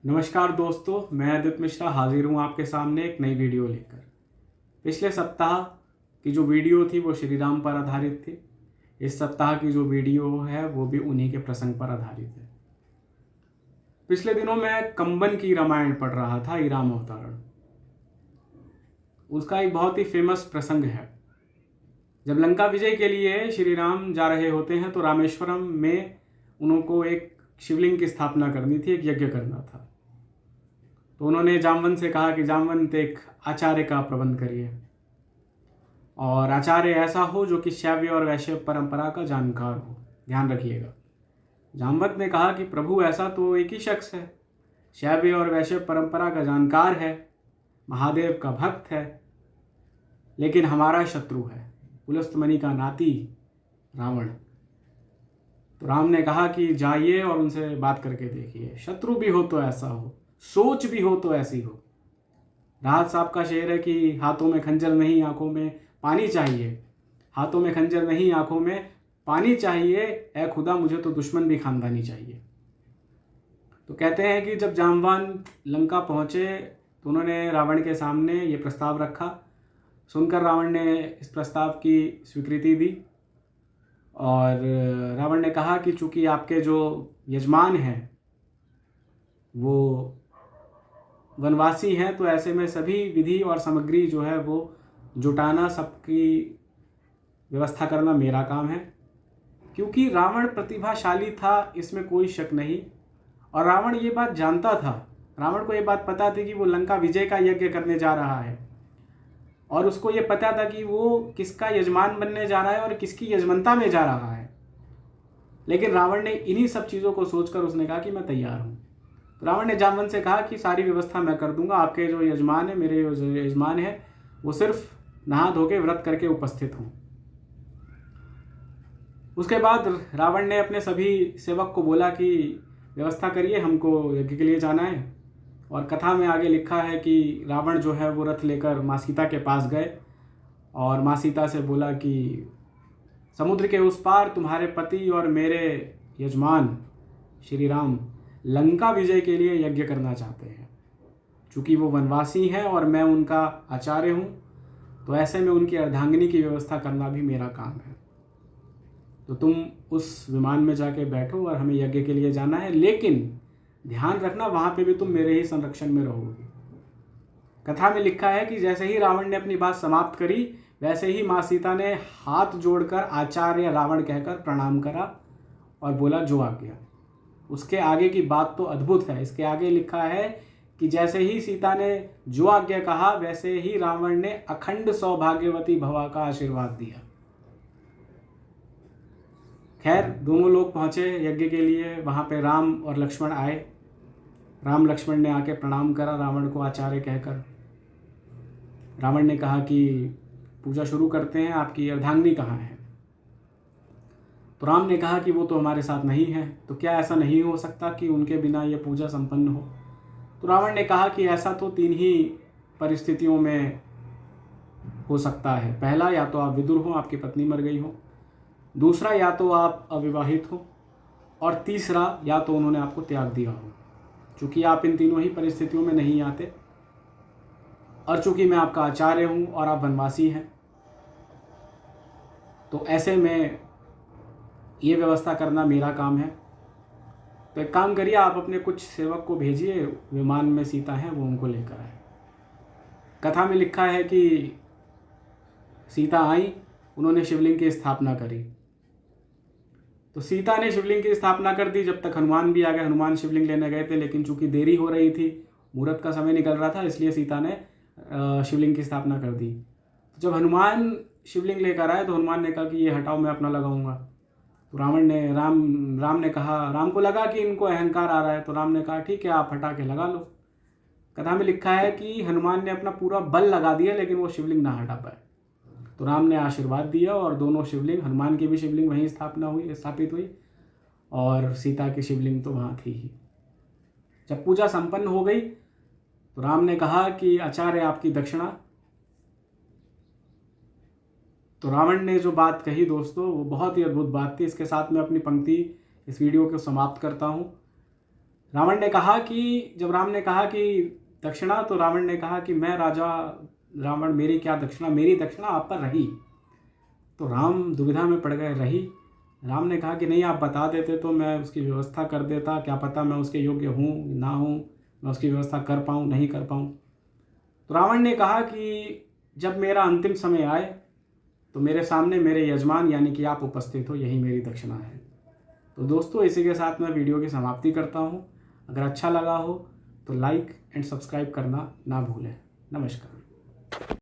नमस्कार दोस्तों, मैं आदित्य मिश्रा हाजिर हूँ आपके सामने एक नई वीडियो लेकर। पिछले सप्ताह की जो वीडियो थी वो श्री राम पर आधारित थी। इस सप्ताह की जो वीडियो है वो भी उन्हीं के प्रसंग पर आधारित है। पिछले दिनों मैं कंबन की रामायण पढ़ रहा था, ईराम अवतारण। उसका एक बहुत ही फेमस प्रसंग है। जब लंका विजय के लिए श्री राम जा रहे होते हैं तो रामेश्वरम में उनको एक शिवलिंग की स्थापना करनी थी, एक यज्ञ करना था। तो उन्होंने जामवंत से कहा कि जामवंत एक आचार्य का प्रबंध करिए, और आचार्य ऐसा हो जो कि शैव और वैश्य परंपरा का जानकार हो, ध्यान रखिएगा। जामवंत ने कहा कि प्रभु ऐसा तो एक ही शख्स है, शैव और वैश्य परंपरा का जानकार है, महादेव का भक्त है, लेकिन हमारा शत्रु है, पुलस्तमणि का नाती रावण। तो राम ने कहा कि जाइए और उनसे बात करके देखिए, शत्रु भी हो तो ऐसा हो, सोच भी हो तो ऐसी हो। राहत साहब का शेर है कि हाथों में खंजर नहीं आंखों में पानी चाहिए, हाथों में खंजर नहीं आंखों में पानी चाहिए, ए खुदा मुझे तो दुश्मन भी खानदानी चाहिए। तो कहते हैं कि जब जामवान लंका पहुंचे तो उन्होंने रावण के सामने ये प्रस्ताव रखा। सुनकर रावण ने इस प्रस्ताव की स्वीकृति दी और रावण ने कहा कि चूंकि आपके जो यजमान हैं वो वनवासी हैं, तो ऐसे में सभी विधि और सामग्री जो है वो जुटाना, सबकी व्यवस्था करना मेरा काम है। क्योंकि रावण प्रतिभाशाली था, इसमें कोई शक नहीं, और रावण ये बात जानता था। रावण को ये बात पता थी कि वो लंका विजय का यज्ञ करने जा रहा है, और उसको ये पता था कि वो किसका यजमान बनने जा रहा है और किसकी यजमानता में जा रहा है। लेकिन रावण ने इन्हीं सब चीज़ों को सोचकर उसने कहा कि मैं तैयार हूँ। तो रावण ने जामवंत से कहा कि सारी व्यवस्था मैं कर दूंगा, आपके जो यजमान है, मेरे जो यजमान है, वो सिर्फ नहा धो के व्रत करके उपस्थित हों। उसके बाद रावण ने अपने सभी सेवक को बोला कि व्यवस्था करिए, हमको यज्ञ के लिए जाना है। और कथा में आगे लिखा है कि रावण जो है वो रथ लेकर माँ सीता के पास गए और माँ सीता से बोला कि समुद्र के उस पार तुम्हारे पति और मेरे यजमान श्री राम लंका विजय के लिए यज्ञ करना चाहते हैं। चूँकि वो वनवासी हैं और मैं उनका आचार्य हूँ, तो ऐसे में उनकी अर्धांगिनी की व्यवस्था करना भी मेरा काम है। तो तुम उस विमान में जाके बैठो और हमें यज्ञ के लिए जाना है, लेकिन ध्यान रखना वहाँ पे भी तुम मेरे ही संरक्षण में रहोगे। कथा में लिखा है कि जैसे ही रावण ने अपनी बात समाप्त करी, वैसे ही माँ सीता ने हाथ जोड़कर आचार्य रावण कहकर प्रणाम करा और बोला जो आज्ञा। उसके आगे की बात तो अद्भुत है। इसके आगे लिखा है कि जैसे ही सीता ने जो आज्ञा कहा, वैसे ही रावण ने अखंड सौभाग्यवती भवा का आशीर्वाद दिया। खैर, दोनों लोग पहुंचे यज्ञ के लिए। वहां पे राम और लक्ष्मण आए। राम लक्ष्मण ने आके प्रणाम करा रावण को आचार्य कहकर। रावण ने कहा कि पूजा शुरू करते हैं, आपकी अर्धांगिनी कहाँ है? तो राम ने कहा कि वो तो हमारे साथ नहीं है। तो क्या ऐसा नहीं हो सकता कि उनके बिना ये पूजा संपन्न हो? तो रावण ने कहा कि ऐसा तो 3 ही परिस्थितियों में हो सकता है। पहला, या तो आप विदुर हो, आपकी पत्नी मर गई हो। दूसरा, या तो आप अविवाहित हो। और तीसरा, या तो उन्होंने आपको त्याग दिया हो। चूँकि आप इन तीनों ही परिस्थितियों में नहीं आते, और चूँकि मैं आपका आचार्य हूँ और आप वनवासी हैं, तो ऐसे में ये व्यवस्था करना मेरा काम है। तो एक काम करिए, आप अपने कुछ सेवक को भेजिए, विमान में सीता है, वो उनको लेकर आए। कथा में लिखा है कि सीता आई, उन्होंने शिवलिंग की स्थापना करी। तो सीता ने शिवलिंग की स्थापना कर दी। जब तक हनुमान भी आ गए। हनुमान शिवलिंग लेने गए थे, लेकिन चूंकि देरी हो रही थी, मुहूर्त का समय निकल रहा था, इसलिए सीता ने शिवलिंग की स्थापना कर दी। जब हनुमान शिवलिंग लेकर आए तो हनुमान ने कहा कि ये हटाओ, मैं अपना लगाऊंगा। तो राम ने कहा, राम को लगा कि इनको अहंकार आ रहा है, तो राम ने कहा ठीक है, आप हटा के लगा लो। कथा में लिखा है कि हनुमान ने अपना पूरा बल लगा दिया, लेकिन वो शिवलिंग ना हटा पाए। तो राम ने आशीर्वाद दिया और दोनों शिवलिंग, हनुमान की भी शिवलिंग वहीं स्थापित हुई, और सीता की शिवलिंग तो वहाँ थी ही। जब पूजा संपन्न हो गई तो राम ने कहा कि आचार्य, आपकी दक्षिणा। तो रावण ने जो बात कही दोस्तों, वो बहुत ही अद्भुत बात थी। इसके साथ मैं अपनी पंक्ति, इस वीडियो को समाप्त करता हूँ। रावण ने कहा कि जब राम ने कहा कि दक्षिणा, तो रावण ने कहा कि मैं राजा रावण, मेरी क्या दक्षिणा, मेरी दक्षिणा आप पर रही। तो राम दुविधा में पड़ गए, रही। राम ने कहा कि नहीं, आप बता देते तो मैं उसकी व्यवस्था कर देता, क्या पता मैं उसके योग्य हूँ ना हूँ, मैं उसकी व्यवस्था कर पाऊँ नहीं कर पाऊँ। तो रावण ने कहा कि जब मेरा अंतिम समय आए तो मेरे सामने मेरे यजमान यानी कि आप उपस्थित हो, यही मेरी दक्षिणा है। तो दोस्तों, इसी के साथ मैं वीडियो की समाप्ति करता हूँ। अगर अच्छा लगा हो तो लाइक एंड सब्सक्राइब करना ना भूलें। नमस्कार।